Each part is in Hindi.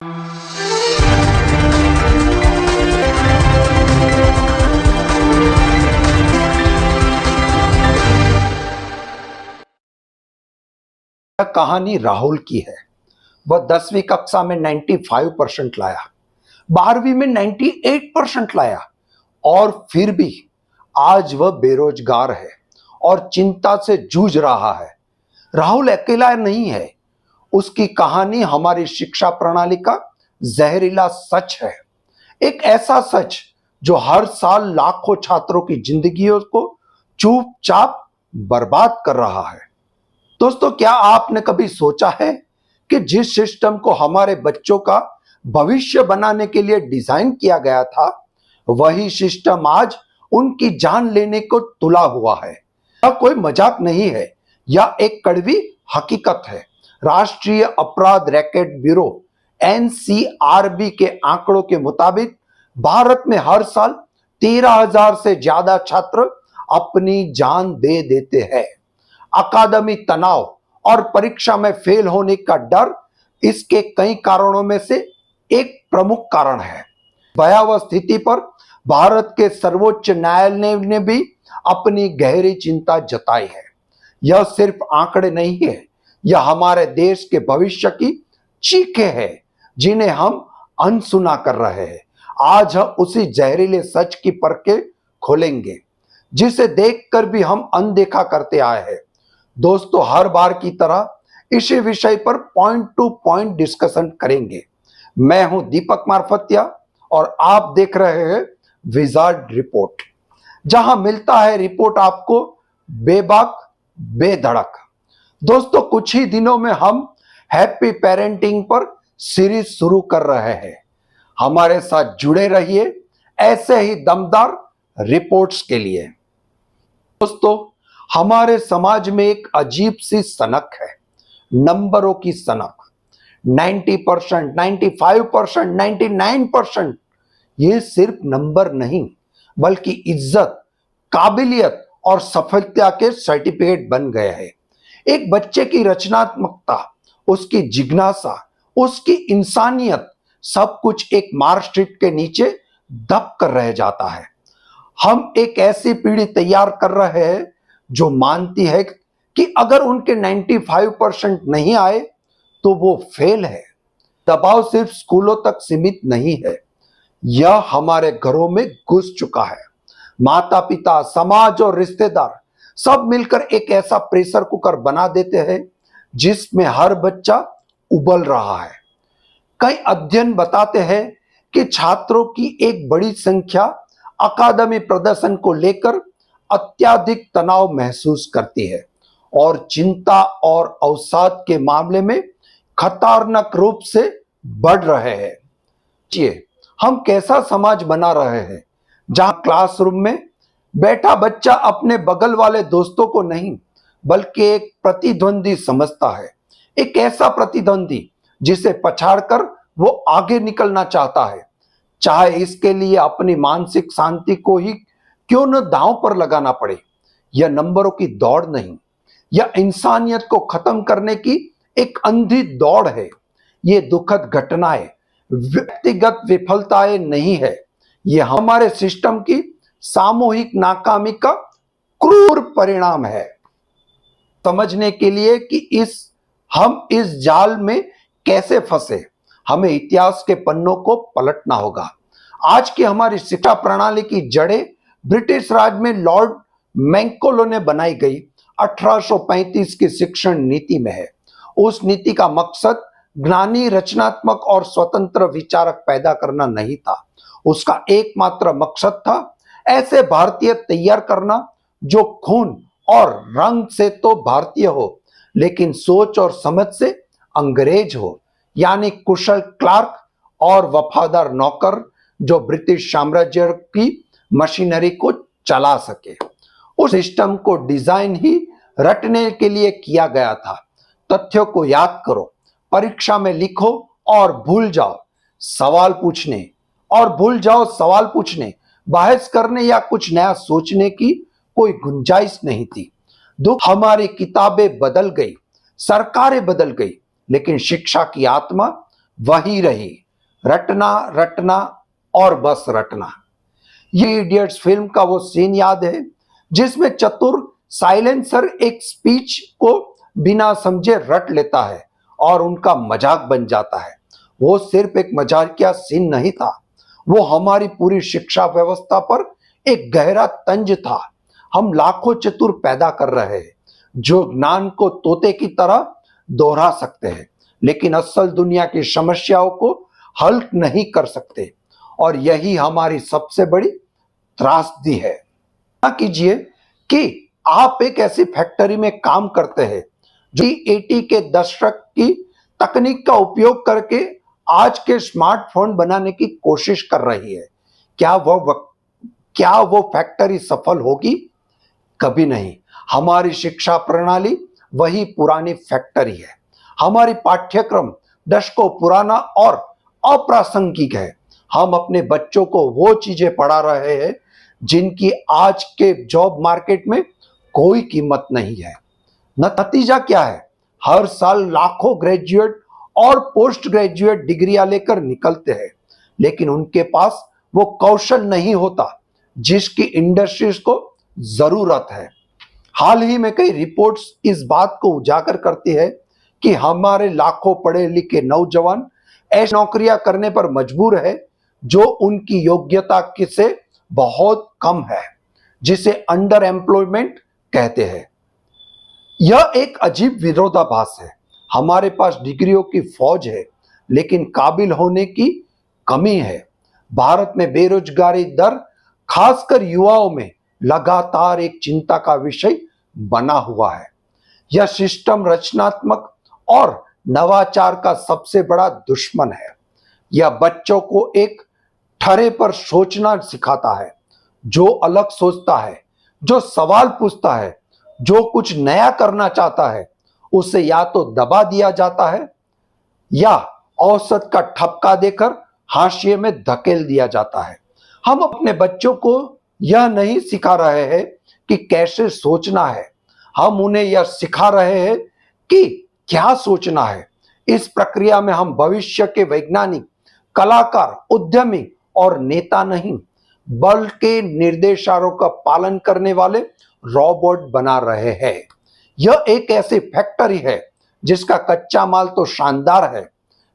कहानी राहुल की है। वह 10वीं कक्षा में 95% लाया, 12वीं में 98% लाया और फिर भी आज वह बेरोजगार है और चिंता से जूझ रहा है। राहुल अकेला नहीं है, उसकी कहानी हमारी शिक्षा प्रणाली का जहरीला सच है। एक ऐसा सच जो हर साल लाखों छात्रों की जिंदगियों को चुपचाप बर्बाद कर रहा है। दोस्तों, क्या आपने कभी सोचा है कि जिस सिस्टम को हमारे बच्चों का भविष्य बनाने के लिए डिजाइन किया गया था, वही सिस्टम आज उनकी जान लेने को तुला हुआ है। यह कोई मजाक नहीं है, यह एक कड़वी हकीकत है। राष्ट्रीय अपराध रैकेट ब्यूरो NCRB के आंकड़ों के मुताबिक भारत में हर साल 13,000 से ज्यादा छात्र अपनी जान दे देते हैं। अकादमिक तनाव और परीक्षा में फेल होने का डर इसके कई कारणों में से एक प्रमुख कारण है। भयावह स्थिति पर भारत के सर्वोच्च न्यायालय ने भी अपनी गहरी चिंता जताई है। यह सिर्फ आंकड़े नहीं है, यह हमारे देश के भविष्य की चीखें हैं जिन्हें हम अनसुना कर रहे हैं। आज हम उसी जहरीले सच की परखें खोलेंगे जिसे देखकर भी हम अनदेखा करते आए हैं। दोस्तों, हर बार की तरह इसी विषय पर पॉइंट टू पॉइंट डिस्कशन करेंगे। मैं हूं दीपक मारफतिया और आप देख रहे हैं विजार्ड रिपोर्ट, जहां मिलता है रिपोर्ट आपको बेबाक बेधड़क। दोस्तों, कुछ ही दिनों में हम हैप्पी पेरेंटिंग पर सीरीज शुरू कर रहे हैं। हमारे साथ जुड़े रहिए ऐसे ही दमदार रिपोर्ट्स के लिए। दोस्तों, हमारे समाज में एक अजीब सी सनक है, नंबरों की सनक। 90%, 95%, 99%। ये सिर्फ नंबर नहीं, बल्कि इज्जत, काबिलियत और सफलता के सर्टिफिकेट बन गए हैं। एक बच्चे की रचनात्मकता, उसकी जिज्ञासा, उसकी इंसानियत, सब कुछ एक मार्कशीट के नीचे दब कर रह जाता है। हम एक ऐसी पीढ़ी तैयार कर रहे हैं जो मानती है कि अगर उनके 95% नहीं आए तो वो फेल है। दबाव सिर्फ स्कूलों तक सीमित नहीं है, यह हमारे घरों में घुस चुका है। माता पिता, समाज और रिश्तेदार सब मिलकर एक ऐसा प्रेशर कुकर बना देते हैं जिसमें हर बच्चा उबल रहा है। कई अध्ययन बताते हैं कि छात्रों की एक बड़ी संख्या अकादमिक प्रदर्शन को लेकर अत्यधिक तनाव महसूस करती है और चिंता और अवसाद के मामले में खतरनाक रूप से बढ़ रहे हैं। हम कैसा समाज बना रहे हैं जहां क्लासरूम में बैठा बच्चा अपने बगल वाले दोस्तों को नहीं बल्कि एक प्रतिद्वंदी समझता है। एक ऐसा प्रतिद्वंदी जिसे पछाड़कर वो आगे निकलना चाहता है, चाहे इसके लिए अपनी मानसिक शांति को ही क्यों न दांव पर लगाना पड़े। यह नंबरों की दौड़ नहीं, यह इंसानियत को खत्म करने की एक अंधी दौड़ है। ये दुखद घटनाएं व्यक्तिगत विफलताएं नहीं है, यह हमारे सिस्टम की सामूहिक नाकामी का क्रूर परिणाम है। समझने के लिए कि हम इस जाल में कैसे फंसे, हमें इतिहास के पन्नों को पलटना होगा। आज की हमारी शिक्षा प्रणाली की जड़ें ब्रिटिश राज में लॉर्ड मैकॉले ने बनाई गई 1835 की शिक्षण नीति में है। उस नीति का मकसद ज्ञानी, रचनात्मक और स्वतंत्र विचारक पैदा करना नहीं था। उसका एकमात्र मकसद था ऐसे भारतीय तैयार करना जो खून और रंग से तो भारतीय हो, लेकिन सोच और समझ से अंग्रेज हो, यानी कुशल क्लार्क और वफादार नौकर जो ब्रिटिश साम्राज्य की मशीनरी को चला सके। उस सिस्टम को डिजाइन ही रटने के लिए किया गया था। तथ्यों को याद करो, परीक्षा में लिखो और भूल जाओ सवाल पूछने, बहस करने या कुछ नया सोचने की कोई गुंजाइश नहीं थी। हमारी किताबें बदल गई, सरकारें बदल गई, लेकिन शिक्षा की आत्मा वही रही, रटना रटना और बस रटना। ये इडियट्स फिल्म का वो सीन याद है जिसमें चतुर साइलेंसर एक स्पीच को बिना समझे रट लेता है और उनका मजाक बन जाता है। वो सिर्फ एक मजाकिया सीन नहीं था, वो हमारी पूरी शिक्षा व्यवस्था पर एक गहरा तंज था। हम लाखों चतुर पैदा कर रहे हैं जो ज्ञान को तोते की तरह दोहरा सकते हैं, लेकिन असल दुनिया की समस्याओं को हल नहीं कर सकते। और यही हमारी सबसे बड़ी त्रासदी है। ना कीजिए कि आप एक ऐसी फैक्ट्री में काम करते हैं जो 80 के दशक की तकनीक का उपयोग करके आज के स्मार्टफोन बनाने की कोशिश कर रही है। क्या वो फैक्ट्री सफल होगी? कभी नहीं। हमारी शिक्षा प्रणाली वही पुरानी फैक्ट्री है। हमारी पाठ्यक्रम दशकों पुराना और अप्रासंगिक है। हम अपने बच्चों को वो चीजें पढ़ा रहे हैं जिनकी आज के जॉब मार्केट में कोई कीमत नहीं है। नतीजा क्या है? हर साल लाखों ग्रेजुएट और पोस्ट ग्रेजुएट डिग्रियां लेकर निकलते हैं, लेकिन उनके पास वो कौशल नहीं होता जिसकी इंडस्ट्रीज को जरूरत है। हाल ही में कई रिपोर्ट्स इस बात को उजागर करती है कि हमारे लाखों पढ़े लिखे नौजवान ऐसी नौकरियां करने पर मजबूर है जो उनकी योग्यता से बहुत कम है, जिसे अंडर एम्प्लॉयमेंट कहते हैं। यह एक अजीब विरोधाभास है। हमारे पास डिग्रियों की फौज है, लेकिन काबिल होने की कमी है। भारत में बेरोजगारी दर खासकर युवाओं में लगातार एक चिंता का विषय बना हुआ है। यह सिस्टम रचनात्मक और नवाचार का सबसे बड़ा दुश्मन है। यह बच्चों को एक ठहरे पर सोचना सिखाता है। जो अलग सोचता है, जो सवाल पूछता है, जो कुछ नया करना चाहता है, उसे या तो दबा दिया जाता है या औसत का ठपका देकर हाशिए में धकेल दिया जाता है। हम अपने बच्चों को यह नहीं सिखा रहे हैं कि कैसे सोचना है, हम उन्हें यह सिखा रहे हैं कि क्या सोचना है। इस प्रक्रिया में हम भविष्य के वैज्ञानिक, कलाकार, उद्यमी और नेता नहीं, बल्कि निर्देशों का पालन करने वाले रोबोट बना रहे हैं। यह एक ऐसी फैक्ट्री है जिसका कच्चा माल तो शानदार है,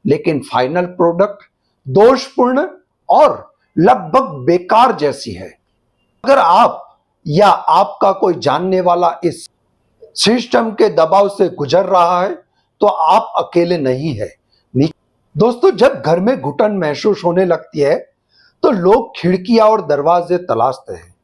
लेकिन फाइनल प्रोडक्ट दोषपूर्ण और लगभग बेकार जैसी है। अगर आप या आपका कोई जानने वाला इस सिस्टम के दबाव से गुजर रहा है तो आप अकेले नहीं है। दोस्तों, जब घर में घुटन महसूस होने लगती है तो लोग खिड़कियां और दरवाजे तलाशते हैं।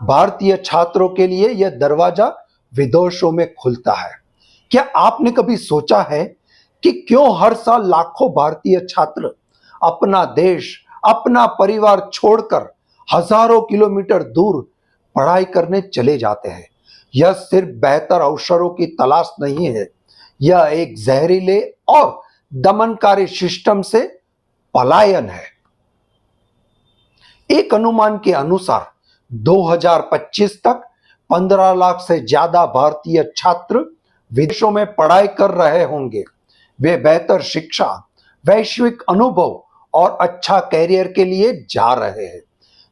भारतीय छात्रों के लिए यह दरवाजा विदेशों में खुलता है। क्या आपने कभी सोचा है कि क्यों हर साल लाखों भारतीय छात्र अपना देश, अपना परिवार छोड़कर हजारों किलोमीटर दूर पढ़ाई करने चले जाते हैं? यह सिर्फ बेहतर अवसरों की तलाश नहीं है, यह एक जहरीले और दमनकारी सिस्टम से पलायन है। एक अनुमान के अनुसार 2025 तक 15 लाख से ज्यादा भारतीय छात्र विदेशों में पढ़ाई कर रहे होंगे। वे बेहतर शिक्षा, वैश्विक अनुभव और अच्छा कैरियर के लिए जा रहे हैं।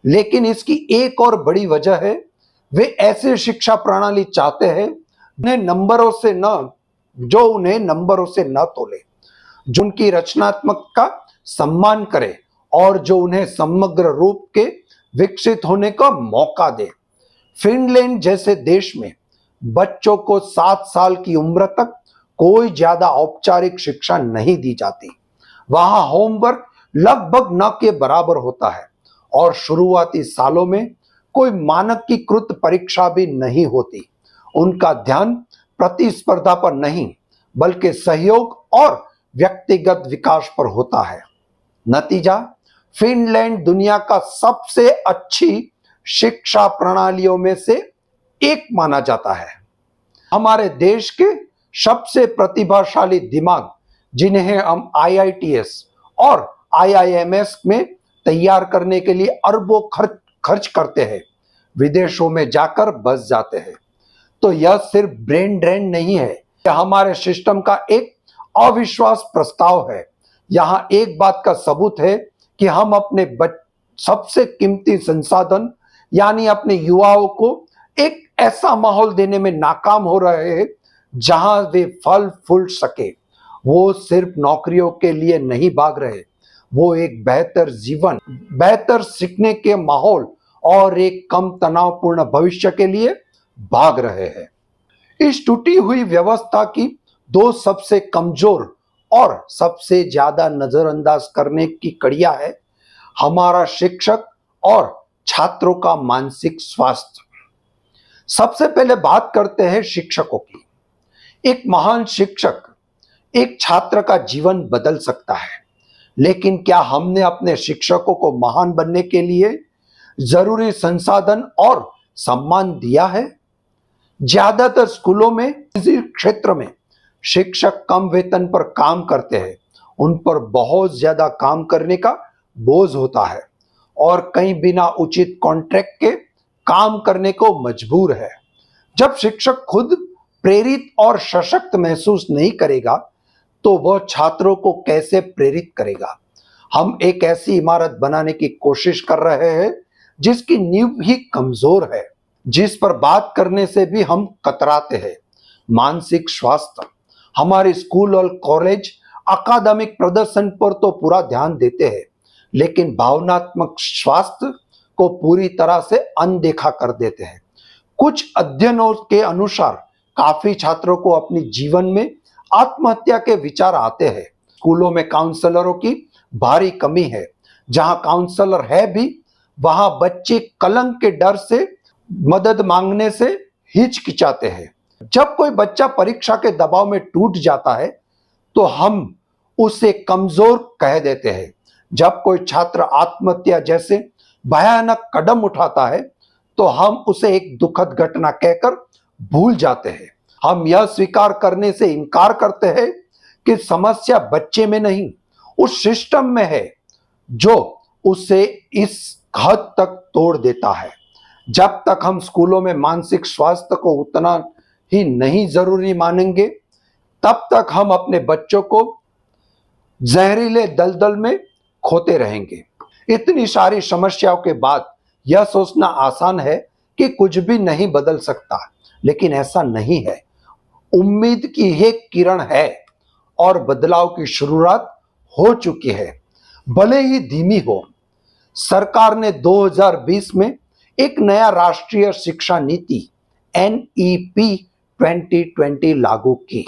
लेकिन इसकी एक और बड़ी वजह है, वे ऐसे शिक्षा प्रणाली चाहते हैं जो उन्हें नंबरों से न तोले, जो उनकी रचनात्मकता का सम्मान करे और जो उन्हें समग्र रूप के विकसित होने का मौका दे। फिनलैंड जैसे देश में बच्चों को 7 साल की उम्र तक कोई ज्यादा औपचारिक शिक्षा नहीं दी जाती। वहां होमवर्क लगभग न के बराबर होता है और शुरुआती सालों में कोई मानकीकृत परीक्षा भी नहीं होती। उनका ध्यान प्रतिस्पर्धा पर नहीं, बल्कि सहयोग और व्यक्तिगत विकास पर होता है। नतीजा, फिनलैंड दुनिया का सबसे अच्छी शिक्षा प्रणालियों में से एक माना जाता है। हमारे देश के सबसे प्रतिभाशाली दिमाग, जिन्हें हम IITS और IIMS में तैयार करने के लिए अरबों खर्च करते हैं, विदेशों में जाकर बस जाते हैं। तो यह सिर्फ ब्रेन ड्रेन नहीं है, यह हमारे सिस्टम का एक अविश्वास प्रस्ताव है यहां एक बात का सबूत है कि हम अपने सबसे कीमती संसाधन यानी अपने युवाओं को एक ऐसा माहौल देने में नाकाम हो रहे हैं जहां वे फल फूल सके। वो सिर्फ नौकरियों के लिए नहीं भाग रहे, वो एक बेहतर जीवन, बेहतर सीखने के माहौल और एक कम तनावपूर्ण भविष्य के लिए भाग रहे हैं। इस टूटी हुई व्यवस्था की दो सबसे कमजोर और सबसे ज्यादा नजरअंदाज करने की कड़ियां है हमारा शिक्षक और छात्रों का मानसिक स्वास्थ्य। सबसे पहले बात करते हैं शिक्षकों की। एक महान शिक्षक एक छात्र का जीवन बदल सकता है, लेकिन क्या हमने अपने शिक्षकों को महान बनने के लिए जरूरी संसाधन और सम्मान दिया है? ज्यादातर स्कूलों में किसी क्षेत्र में शिक्षक कम वेतन पर काम करते हैं, उन पर बहुत ज्यादा काम करने का बोझ होता है और कई बिना उचित कॉन्ट्रैक्ट के काम करने को मजबूर है। जब शिक्षक खुद प्रेरित और सशक्त महसूस नहीं करेगा तो वह छात्रों को कैसे प्रेरित करेगा? हम एक ऐसी इमारत बनाने की कोशिश कर रहे हैं जिसकी नींव ही कमजोर है, जिस पर बात करने से भी हम कतराते हैं। मानसिक स्वास्थ्य। हमारे स्कूल और कॉलेज अकादमिक प्रदर्शन पर तो पूरा ध्यान देते हैं, लेकिन भावनात्मक स्वास्थ्य को पूरी तरह से अनदेखा कर देते हैं। कुछ अध्ययनों के अनुसार काफी छात्रों को अपने जीवन में आत्महत्या के विचार आते हैं। स्कूलों में काउंसलरों की भारी कमी है। जहां काउंसलर है भी, वहां बच्चे कलंक के डर से मदद मांगने से हिचकिचाते हैं। जब कोई बच्चा परीक्षा के दबाव में टूट जाता है तो हम उसे कमजोर कह देते हैं। जब कोई छात्र आत्महत्या जैसे भयानक कदम उठाता है तो हम उसे एक दुखद घटना कहकर भूल जाते हैं। हम यह स्वीकार करने से इनकार करते हैं कि समस्या बच्चे में नहीं, उस सिस्टम में है जो उसे इस हद तक तोड़ देता है। जब तक हम स्कूलों में मानसिक स्वास्थ्य को उतना ही नहीं जरूरी मानेंगे, तब तक हम अपने बच्चों को जहरीले दलदल में खोते रहेंगे। इतनी सारी समस्याओं के बाद यह सोचना आसान है कि कुछ भी नहीं बदल सकता, लेकिन ऐसा नहीं है। उम्मीद की एक किरण है और बदलाव की शुरुआत हो चुकी है, भले ही धीमी हो। सरकार ने 2020 में एक नया राष्ट्रीय शिक्षा नीति NEP 2020 लागू की।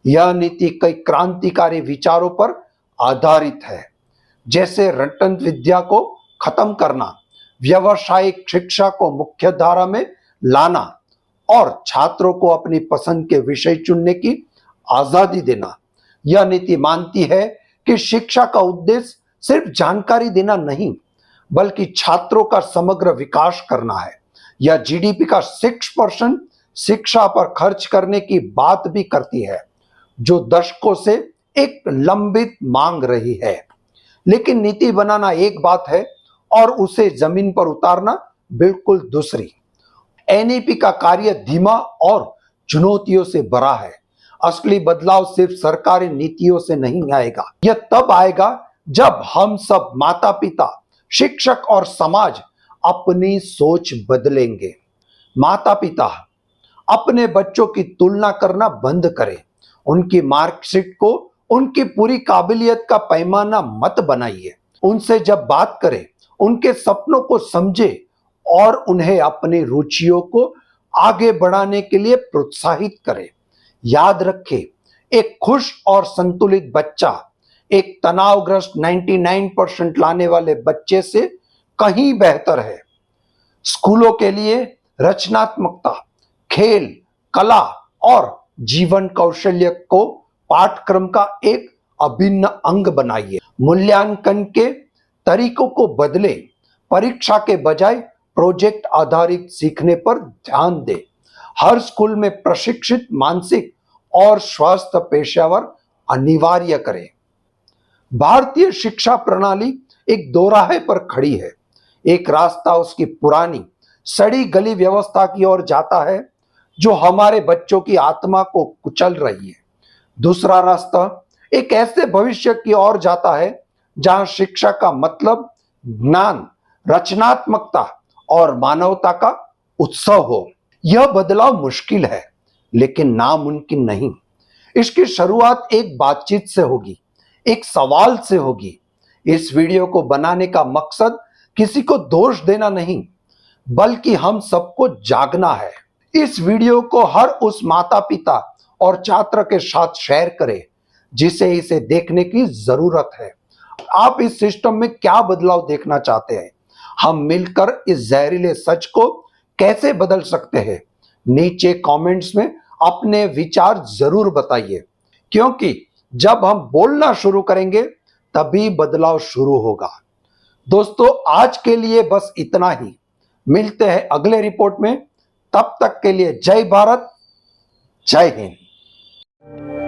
यह नीति कई क्रांतिकारी विचारों पर आधारित है, जैसे रटन विद्या को खत्म करना, व्यावसायिक शिक्षा को मुख्य धारा में लाना और छात्रों को अपनी पसंद के विषय चुनने की आजादी देना। यह नीति मानती है कि शिक्षा का उद्देश्य सिर्फ जानकारी देना नहीं, बल्कि छात्रों का समग्र विकास करना है। यह GDP का 6% शिक्षा पर खर्च करने की बात भी करती है, जो दशकों से एक लंबित मांग रही है। लेकिन नीति बनाना एक बात है और उसे जमीन पर उतारना बिल्कुल दूसरी। NEP का कार्य धीमा और चुनौतियों से भरा है। असली बदलाव सिर्फ सरकारी नीतियों से नहीं आएगा। यह तब आएगा जब हम सब माता पिता, शिक्षक और समाज अपनी सोच बदलेंगे। माता पिता अपने बच्चों की तुलना करना बंद करें। उनकी मार्कशीट को उनकी पूरी काबिलियत का पैमाना मत बनाइए। उनसे जब बात करें, उनके सपनों को समझे और उन्हें अपनी रुचियों को आगे बढ़ाने के लिए प्रोत्साहित करें। याद रखें, एक खुश और संतुलित बच्चा एक तनावग्रस्त 99% लाने वाले बच्चे से कहीं बेहतर है। स्कूलों के लिए रचनात्मकता, खेल, कला और जीवन कौशल्य को पाठ्यक्रम का एक अभिन्न अंग बनाइए। मूल्यांकन के तरीकों को बदले, परीक्षा के बजाय प्रोजेक्ट आधारित सीखने पर ध्यान दें। हर स्कूल में प्रशिक्षित मानसिक और स्वास्थ्य पेशेवर अनिवार्य करें। भारतीय शिक्षा प्रणाली एक दोराहे पर खड़ी है। एक रास्ता उसकी पुरानी सड़ी गली व्यवस्था की ओर जाता है, जो हमारे बच्चों की आत्मा को कुचल रही है। दूसरा रास्ता एक ऐसे भविष्य की ओर जाता है जहां शिक्षा का मतलब ज्ञान, रचनात्मकता और मानवता का उत्सव हो। यह बदलाव मुश्किल है लेकिन नामुमकिन नहीं। इसकी शुरुआत एक बातचीत से होगी, एक सवाल से होगी। इस वीडियो को बनाने का मकसद किसी को दोष देना नहीं, बल्कि हम सबको जागना है। इस वीडियो को हर उस माता पिता और छात्र के साथ शेयर करें जिसे इसे देखने की जरूरत है। आप इस सिस्टम में क्या बदलाव देखना चाहते हैं? हम मिलकर इस जहरीले सच को कैसे बदल सकते हैं? नीचे कमेंट्स में अपने विचार जरूर बताइए, क्योंकि जब हम बोलना शुरू करेंगे तभी बदलाव शुरू होगा। दोस्तों, आज के लिए बस इतना ही। मिलते हैं अगले रिपोर्ट में। तब तक के लिए जय भारत, जय हिंद।